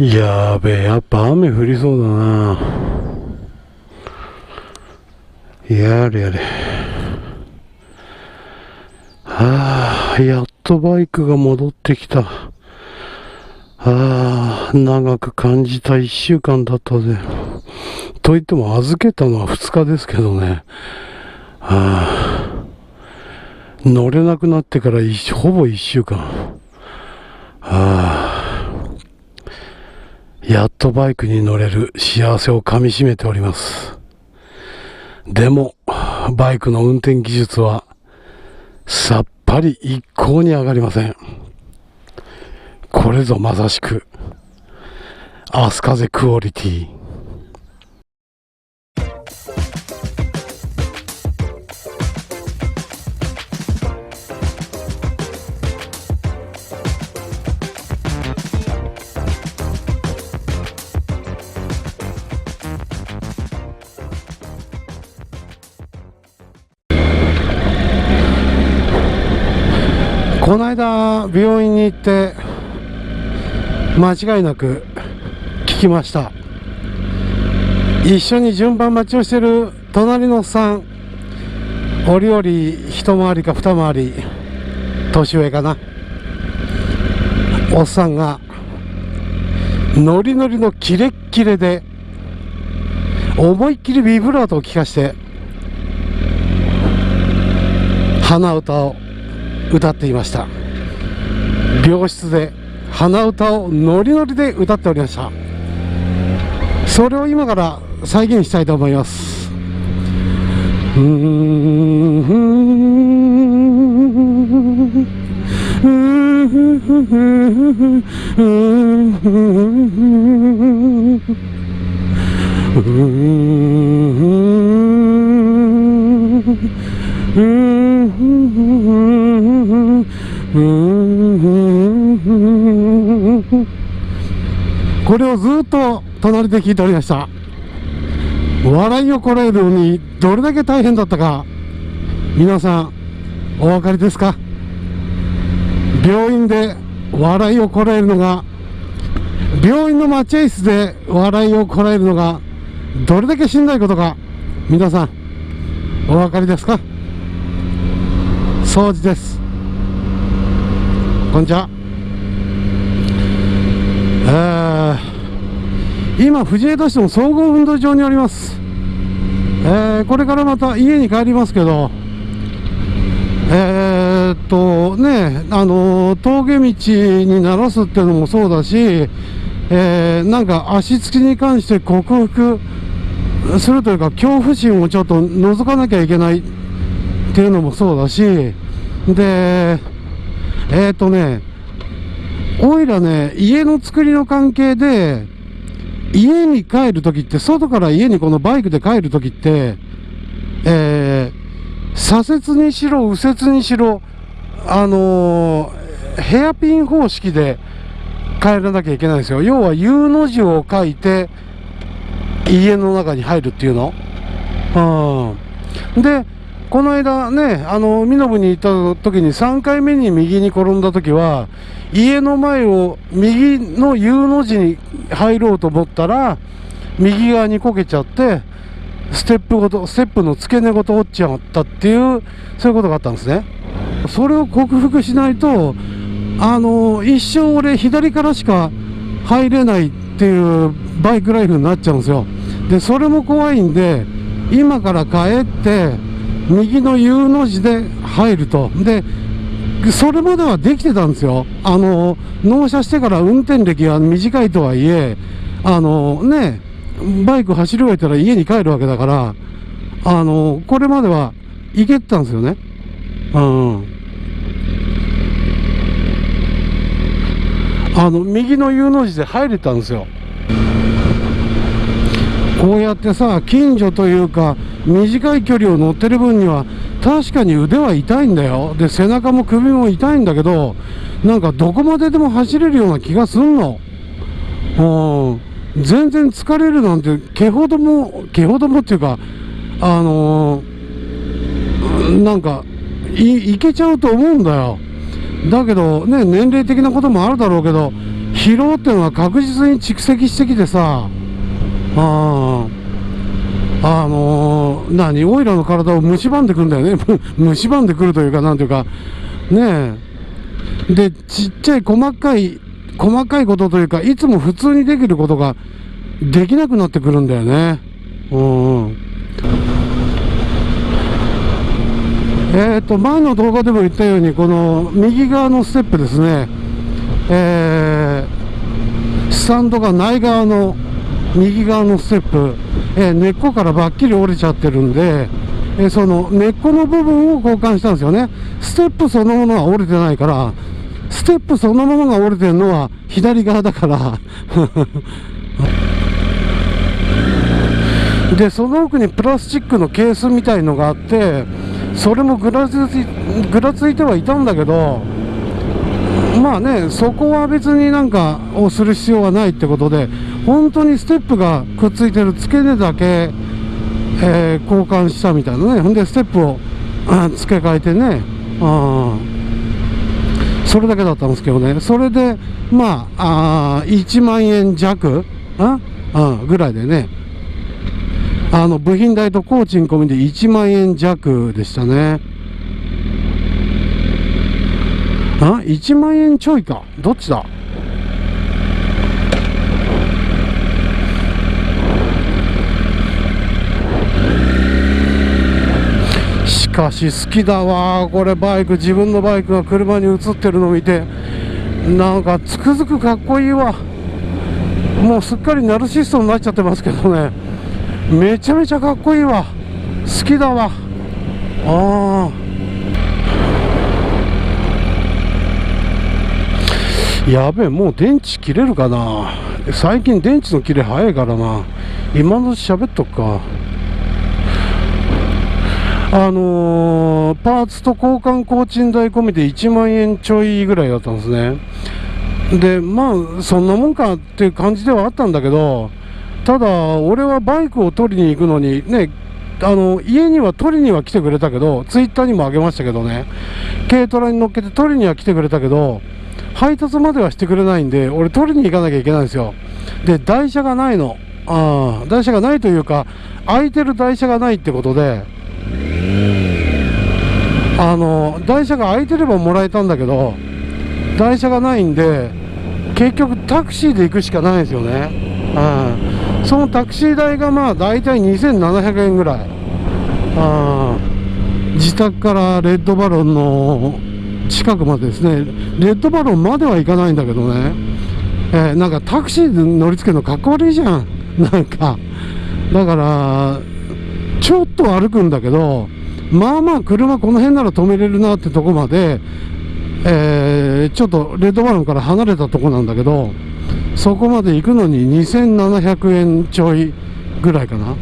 やべえ、やっぱ雨降りそうだな。やれやれ。はあ、やっとバイクが戻ってきた。ああ、長く感じた1週間だったぜ。と言っても預けたのは2日ですけどね。はあ、乗れなくなってからほぼ1週間。はあ、やっとバイクに乗れる幸せをかみしめております。でも、バイクの運転技術はさっぱり一向に上がりません。これぞまさしくアスカゼクオリティ。この間病院に行って間違いなく聞きました。一緒に順番待ちをしてる隣のおっさん、折々一回りか二回り年上かな、おっさんがノリノリのキレッキレで思いっきりビブラートを聞かして鼻歌を歌っていました。病室で鼻歌をノリノリで歌っておりました。それを今から再現したいと思います。これをずっと隣で聞いておりました。笑いをこらえるのにどれだけ大変だったか、皆さんお分かりですか？病院で笑いをこらえるのが、病院の待合室で笑いをこらえるのがどれだけしんどいことか、皆さんお分かりですか？掃除です。こんにちは。今藤枝市の総合運動場におります。これからまた家に帰りますけど、峠道にならすっていうのもそうだし、なんか足つきに関して克服するというか、恐怖心をちょっと覗かなきゃいけないっていうのもそうだし、でおいらね、家の作りの関係で家に帰るときって、外から家にこのバイクで帰るときって、左折にしろ右折にしろヘアピン方式で帰らなきゃいけないんですよ。要は U の字を書いて家の中に入るっていうの。でこの間ね、身延に行った時に3回目に右に転んだ時は、家の前を右の U の字に入ろうと思ったら右側にこけちゃって、ステップの付け根ごと落ちちゃったっていう、そういうことがあったんですね。それを克服しないと一生俺左からしか入れないっていうバイクライフになっちゃうんですよ。でそれも怖いんで、今から帰って右の U の字で入ると。でそれまではできてたんですよ。納車してから運転歴は短いとはいえ、バイク走り終えたら家に帰るわけだから、これまでは行けてたんですよね。右の U の字で入れたんですよ。こうやってさ、近所というか短い距離を乗ってる分には確かに腕は痛いんだよ。で背中も首も痛いんだけど、なんかどこまででも走れるような気がすんの。全然疲れるなんて毛ほどもっていうか、なんかいけちゃうと思うんだよ。だけどね、年齢的なこともあるだろうけど、一疲労っていうのは確実に蓄積してきてさ、オイラの体を蝕んでくるんだよね。蝕んでくるというか、なんていうか、ねえ。で、ちっちゃい細かいことというか、いつも普通にできることができなくなってくるんだよね。前の動画でも言ったように、この右側のステップですね、スタンドがない側の右側のステップ、根っこからばっきり折れちゃってるんで、その根っこの部分を交換したんですよね。ステップそのものは折れてないから、ステップそのものが折れてるのは左側だからで、その奥にプラスチックのケースみたいのがあって、それもぐらついてはいたんだけど、まあね、そこは別になんかをする必要はないってことで、本当にステップがくっついてる付け根だけ、交換したみたいなね。ほんでステップを付け替えてね、それだけだったんですけどね。それでまあ1万円弱ぐらいでね、部品代と工賃込みで1万円弱でしたね。1万円ちょいか。どっちだ。しかし好きだわこれ。自分のバイクが車に映ってるのを見て、なんかつくづくかっこいいわ。もうすっかりナルシストになっちゃってますけどね、めちゃめちゃかっこいいわ。好きだわ。やべえ、もう電池切れるかな。最近電池の切れ早いからな。今の喋っとくか。パーツと交換工賃代込みで1万円ちょいぐらいだったんですね。で、まあそんなもんかっていう感じではあったんだけど、ただ俺はバイクを取りに行くのにね、家には取りには来てくれたけど、ツイッターにもあげましたけどね、軽トラに乗っけて取りには来てくれたけど、配達まではしてくれないんで、俺取りに行かなきゃいけないんですよ。で、台車がないの。台車がないというか、空いてる台車がないってことで、台車が空いてればもらえたんだけど、台車がないんで、結局タクシーで行くしかないんですよね。そのタクシー代がまあ大体2700円ぐらい。自宅からレッドバロンの近くまでですね。レッドバロンまでは行かないんだけどね、なんかタクシーで乗り付けるのかっこ悪いじゃん。なんかだからちょっと歩くんだけど、まあまあ車この辺なら止めれるなってとこまで、ちょっとレッドバロンから離れたとこなんだけど、そこまで行くのに2700円ちょいぐらいかな。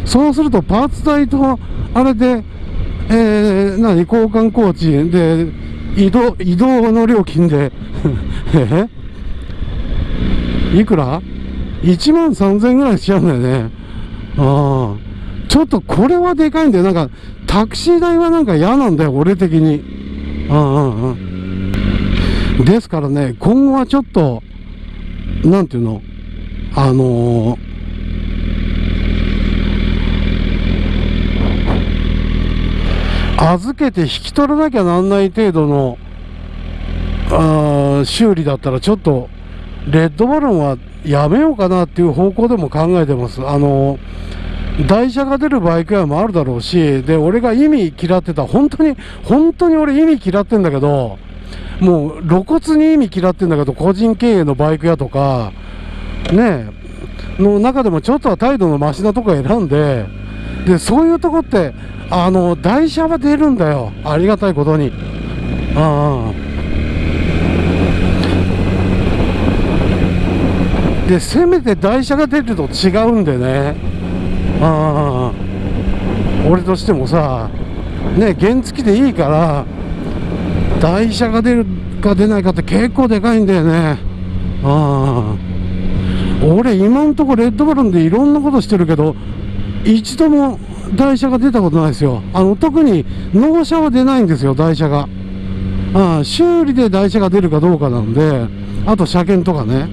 そうするとパーツ代とあれで、交換工賃で移動の料金でいくら ?1 万3000円ぐらいしちゃうんだよね。ちょっとこれはでかいんだよ。なんかタクシー代はなんか嫌なんだよ、俺的に。ですからね、今後はちょっとなんていうの、預けて引き取らなきゃなんない程度の修理だったら、ちょっとレッドバロンはやめようかなっていう方向でも考えてます。台車が出るバイク屋もあるだろうし、で俺が意味嫌ってた、本当に俺意味嫌ってんだけど、もう露骨に意味嫌ってんだけど、個人経営のバイク屋とかねの中でもちょっとは態度のマシなとこ選んで、でそういうとこって台車は出るんだよ、ありがたいことに。でせめて台車が出ると違うんでね、俺としてもさね、原付でいいから台車が出るか出ないかって結構でかいんだよね。俺今んとこレッドバロンでいろんなことしてるけど、一度も台車が出たことないですよ。特に納車は出ないんですよ、台車が。修理で台車が出るかどうかなんで、あと車検とかね。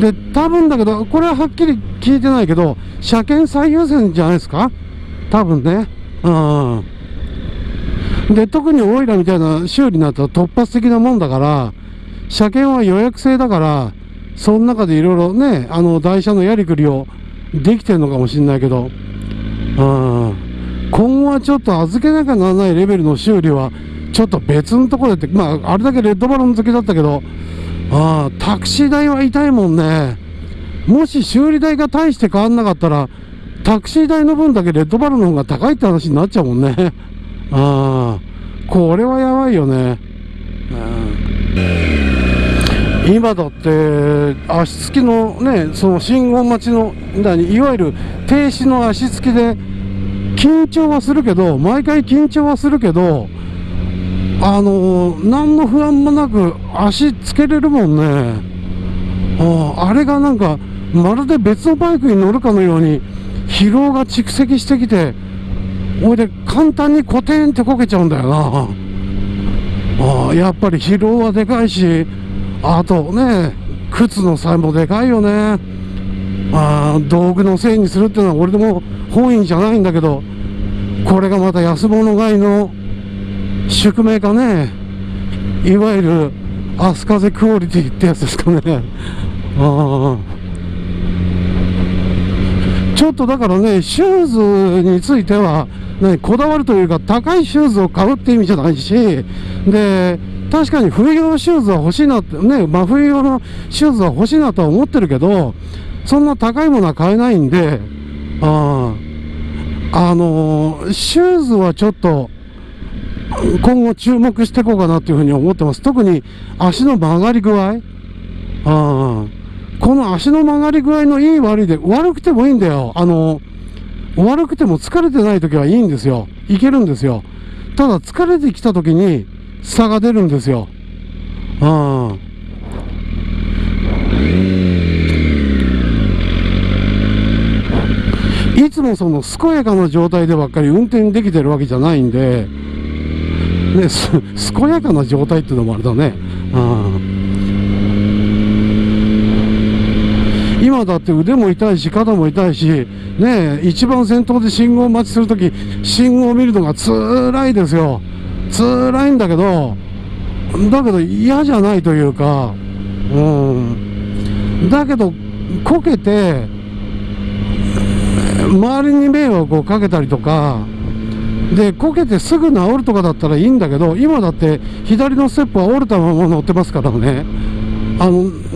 で、多分だけど、これははっきり聞いてないけど、車検最優先じゃないですか、多分ね。で、特にオイラみたいな修理になったら突発的なもんだから、車検は予約制だから、その中でいろいろね、台車のやりくりをできてるのかもしれないけど、今後はちょっと預けなきゃならないレベルの修理は、ちょっと別のところでって、あれだけレッドバロン好きだったけど、タクシー代は痛いもんね。もし修理代が大して変わんなかったら、タクシー代の分だけレッドバロンの方が高いって話になっちゃうもんね。これはやばいよね。今だって足つきのね、その信号待ちのいわゆる停止の足つきで緊張はするけど、毎回緊張はするけど、何の不安もなく足つけれるもんね。あれがなんかまるで別のバイクに乗るかのように疲労が蓄積してきて、おいで簡単にコテンってこけちゃうんだよな。やっぱり疲労はでかいし、あとね、靴の差もでかいよね。道具のせいにするっていうのは俺でも本意じゃないんだけど、これがまた安物買いの宿命かね。いわゆるアスカゼクオリティってやつですかね。ちょっとだからね、シューズについては、こだわるというか、高いシューズを買うって意味じゃないし、で、確かに冬用シューズは欲しいなってね、真冬用のシューズは欲しいなとは思ってるけど、そんな高いものは買えないんで、シューズはちょっと今後注目していこうかなというふうに思ってます。特に足の曲がり具合。この足の曲がり具合のいい悪いで、悪くてもいいんだよ。悪くても疲れてない時はいいんですよ。いけるんですよ。ただ疲れてきた時に差が出るんですよ。いつもその健やかな状態でばっかり運転できてるわけじゃないんで、ね、健やかな状態っていうのもあれだね。今だって腕も痛いし肩も痛いしね、一番先頭で信号待ちするとき信号を見るのが辛いですよ。辛いんだけど嫌じゃないというか、だけどこけて周りに迷惑をかけたりとかで、こけてすぐ治るとかだったらいいんだけど、今だって左のステップは折れたまま乗ってますからね。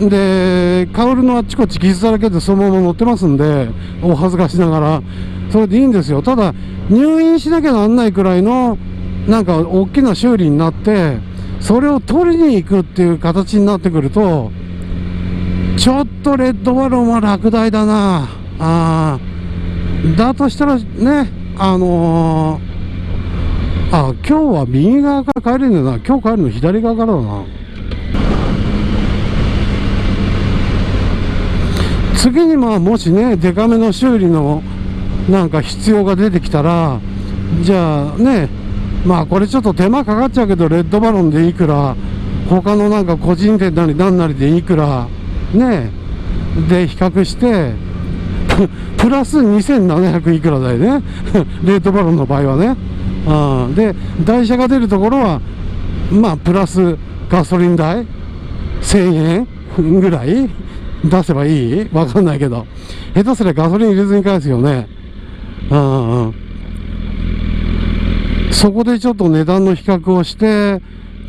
で、カウルのあっちこっち傷だらけでそのまま乗ってますんで、お恥ずかしながら、それでいいんですよ。ただ、入院しなきゃなんないくらいの、なんか大きな修理になって、それを取りに行くっていう形になってくると、ちょっとレッドバロンは落第だな。だとしたらね、今日は右側から帰れるんだな。今日帰るの左側からだな。次にもしね、デカめの修理のなんか必要が出てきたら、じゃあね、これちょっと手間かかっちゃうけど、レッドバロンでいくら、他のなんか個人店なりなんなりでいくら、ね、で比較して、プラス2700いくらだよね。レッドバロンの場合はね。で、台車が出るところは、プラスガソリン代1000円ぐらい出せばいい？わかんないけど。下手すりゃガソリン入れずに返すよね。そこでちょっと値段の比較をして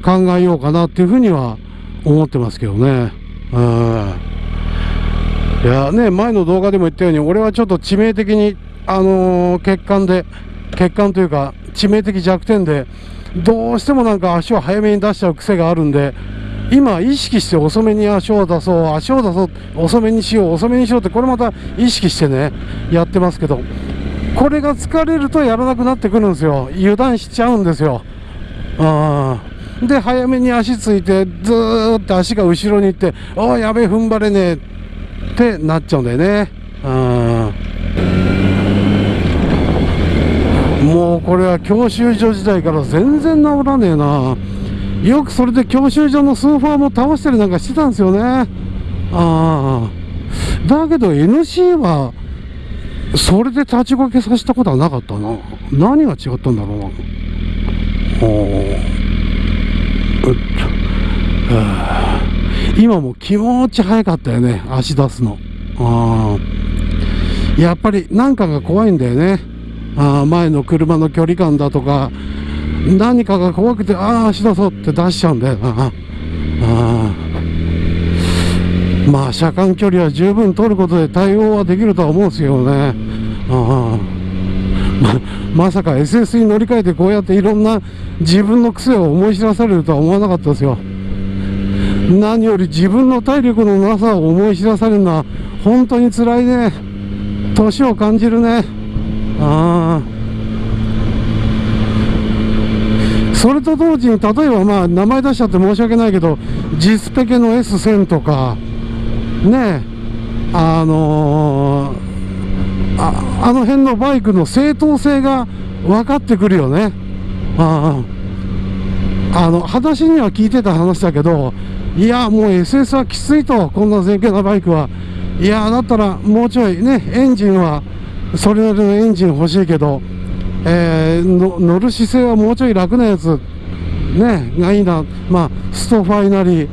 考えようかなっていうふうには思ってますけどね。いやね、前の動画でも言ったように、俺はちょっと致命的に、欠陥というか、致命的弱点で、どうしてもなんか足を早めに出しちゃう癖があるんで、今意識して遅めに足を出そう、遅めにしようって、これまた意識してね、やってますけど、これが疲れるとやらなくなってくるんですよ。油断しちゃうんですよ。で、早めに足ついて、ずーっと足が後ろに行って、やべえ、踏ん張れねえってなっちゃうんだよね。もうこれは教習所時代から全然治らねえな。よくそれで教習所のソファーも倒したりなんかしてたんですよね。ああ、だけど NC はそれで立ちこけさせたことはなかったな。何が違ったんだろうな。今も気持ち早かったよね、足出すの。やっぱり何かが怖いんだよね。前の車の距離感だとか何かが怖くて足出そうって出しちゃうんだよな。まあ車間距離は十分取ることで対応はできるとは思うんですよね。まさか SS に乗り換えてこうやっていろんな自分の癖を思い知らされるとは思わなかったですよ。何より自分の体力のなさを思い知らされるのは本当に辛いね。年を感じるね。それと同時に、例えば名前出しちゃって申し訳ないけど、ジスペケの S1000 とかね、あの辺のバイクの正当性が分かってくるよね。裸足には聞いてた話だけど、いやもう SS はきついと、こんな前傾なバイクは。いやだったらもうちょいね、エンジンはそれなりのエンジン欲しいけど、乗る姿勢はもうちょい楽なやつねがいいな。ストファイなり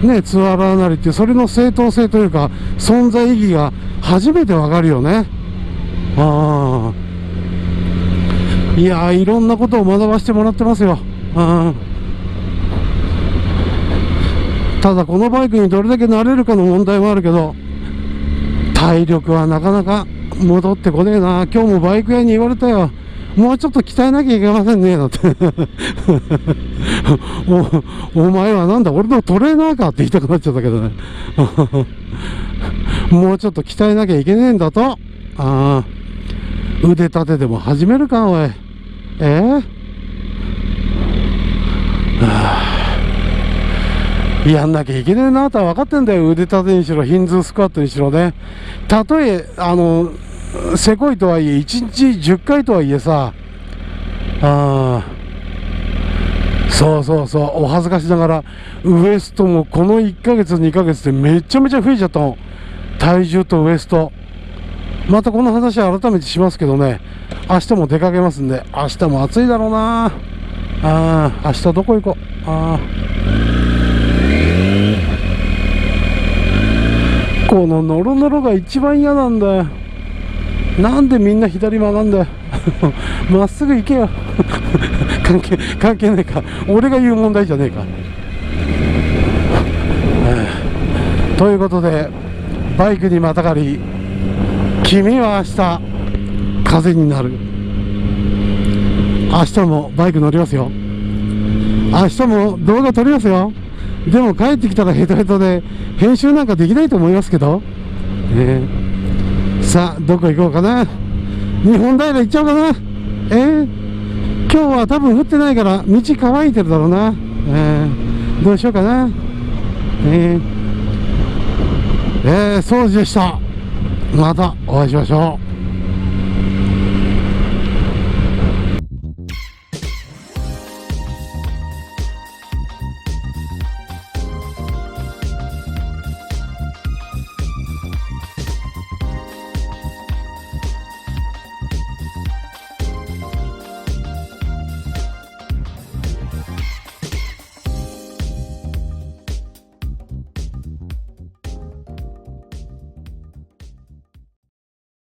ね、ツアラーなりって、それの正当性というか存在意義が初めてわかるよね。いやいろんなことを学ばせてもらってますよ。ただこのバイクにどれだけ慣れるかの問題もあるけど、体力はなかなか戻ってこねえな。今日もバイク屋に言われたよ。もうちょっと鍛えなきゃいけませんね、だってお前はなんだ、俺のトレーナーかって言いたくなっちゃったけどねもうちょっと鍛えなきゃいけねえんだと。腕立てでも始めるか、おい。やんなきゃいけねえなとは分かってんだよ。腕立てにしろヒンズースクワットにしろね。たとえせこいとはいえ、1日10回とはいえさ、そう、お恥ずかしながらウエストもこの1ヶ月2ヶ月でめちゃめちゃ増えちゃったの。体重とウエスト。またこの話は改めてしますけどね、明日も出かけますんで。明日も暑いだろうな。明日どこ行こう。このノロノロが一番嫌なんだよ。なんでみんな左曲がんだよまっすぐ行けよ関係ねえか。俺が言う問題じゃねえか。ということで、バイクにまたがり、君は明日風になる。明日もバイク乗りますよ。明日も動画撮りますよ。でも帰ってきたらヘトヘトで編集なんかできないと思いますけど、さあどこ行こうかな。日本平行っちゃおうかな。今日は多分降ってないから道乾いてるだろうな。どうしようかな。掃除でした。またお会いしましょう。